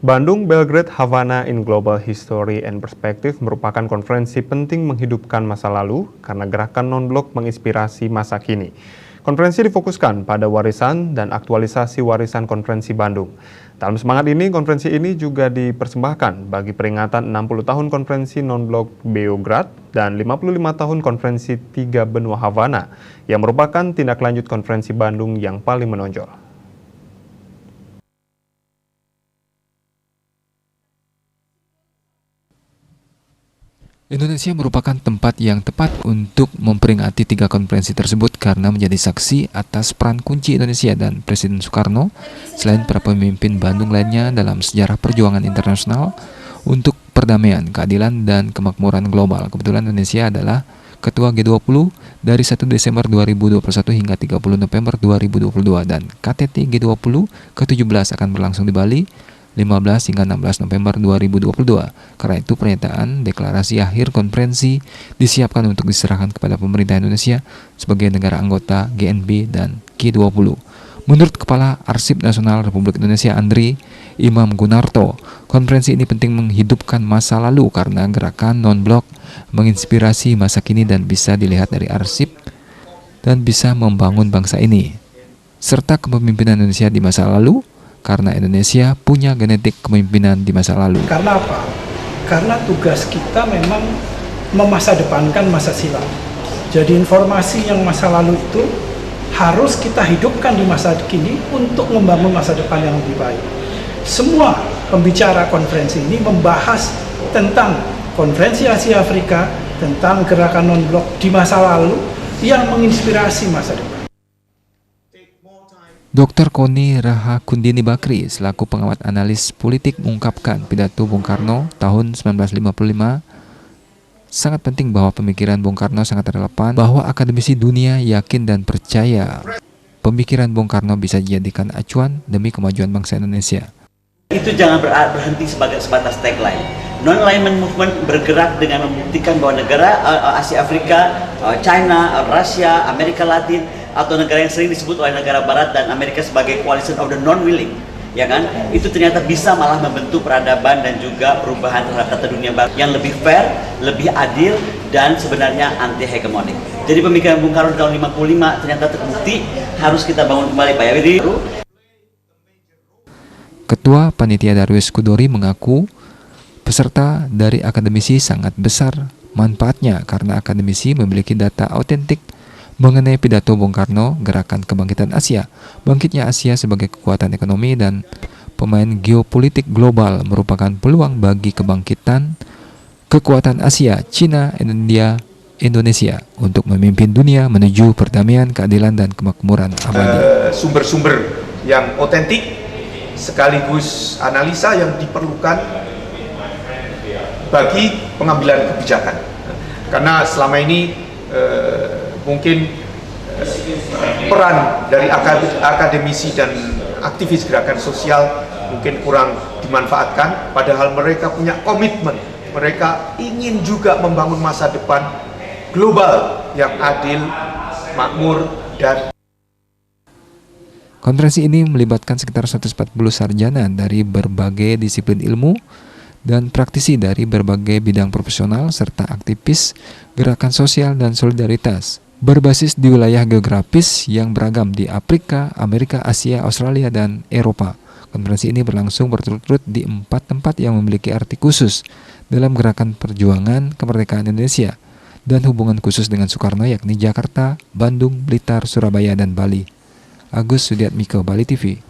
Bandung, Belgrade, Havana in Global History and Perspective merupakan konferensi penting menghidupkan masa lalu karena gerakan non-blok menginspirasi masa kini. Konferensi difokuskan pada warisan dan aktualisasi warisan konferensi Bandung. Dalam semangat ini, konferensi ini juga dipersembahkan bagi peringatan 60 tahun konferensi non-blok Beograd dan 55 tahun konferensi Tiga Benua Havana yang merupakan tindak lanjut konferensi Bandung yang paling menonjol. Indonesia merupakan tempat yang tepat untuk memperingati tiga konferensi tersebut karena menjadi saksi atas peran kunci Indonesia dan Presiden Soekarno selain para pemimpin Bandung lainnya dalam sejarah perjuangan internasional untuk perdamaian, keadilan, dan kemakmuran global. Kebetulan Indonesia adalah Ketua G20 dari 1 Desember 2021 hingga 30 November 2022 dan KTT G20 ke-17 akan berlangsung di Bali 15 hingga 16 November 2022. Karena itu pernyataan deklarasi akhir konferensi disiapkan untuk diserahkan kepada pemerintah Indonesia sebagai negara anggota GNB dan G20. Menurut Kepala Arsip Nasional Republik Indonesia Andri Imam Gunarto, konferensi ini penting menghidupkan masa lalu karena gerakan non-blok menginspirasi masa kini dan bisa dilihat dari arsip dan bisa membangun bangsa ini. Serta kepemimpinan Indonesia di masa lalu karena Indonesia punya genetik kepemimpinan di masa lalu. Karena apa? Karena tugas kita memang memasadepankan masa silam. Jadi informasi yang masa lalu itu harus kita hidupkan di masa kini untuk membangun masa depan yang lebih baik. Semua pembicara konferensi ini membahas tentang konferensi Asia Afrika, tentang gerakan non-blok di masa lalu yang menginspirasi masa depan. Dr. Koni Rahakundini Bakri selaku pengamat analis politik mengungkapkan pidato Bung Karno tahun 1955 sangat penting bahwa pemikiran Bung Karno sangat relevan bahwa akademisi dunia yakin dan percaya pemikiran Bung Karno bisa dijadikan acuan demi kemajuan bangsa Indonesia. Itu jangan berhenti sebatas tagline. Non-alignment movement bergerak dengan membuktikan bahwa negara Asia Afrika, China, Rusia, Amerika Latin atau negara yang sering disebut oleh negara Barat dan Amerika sebagai coalition of the non-willing, ya kan? Itu ternyata bisa malah membentuk peradaban dan juga perubahan terhadap tata dunia baru yang lebih fair, lebih adil dan sebenarnya anti hegemonik. Jadi pemikiran Bung Karno di tahun 55 ternyata terbukti harus kita bangun kembali, Pak Yawidi. Ketua Panitia Darwis Kudori mengaku peserta dari akademisi sangat besar manfaatnya karena akademisi memiliki data autentik mengenai pidato Bung Karno, gerakan kebangkitan Asia. Bangkitnya Asia sebagai kekuatan ekonomi dan pemain geopolitik global merupakan peluang bagi kebangkitan kekuatan Asia, Cina, India, Indonesia untuk memimpin dunia menuju perdamaian, keadilan, dan kemakmuran abadi. Sumber-sumber yang otentik sekaligus analisa yang diperlukan bagi pengambilan kebijakan. Karena selama ini mungkin peran dari akademisi dan aktivis gerakan sosial mungkin kurang dimanfaatkan, padahal mereka punya komitmen, mereka ingin juga membangun masa depan global yang adil, makmur, dan konferensi ini melibatkan sekitar 140 sarjana dari berbagai disiplin ilmu dan praktisi dari berbagai bidang profesional serta aktivis gerakan sosial dan solidaritas berbasis di wilayah geografis yang beragam di Afrika, Amerika, Asia, Australia, dan Eropa. Konferensi ini berlangsung berturut-turut di 4 tempat yang memiliki arti khusus dalam gerakan perjuangan kemerdekaan Indonesia dan hubungan khusus dengan Soekarno, yakni Jakarta, Bandung, Blitar, Surabaya, dan Bali. Agus Sudiatmiko, Bali TV.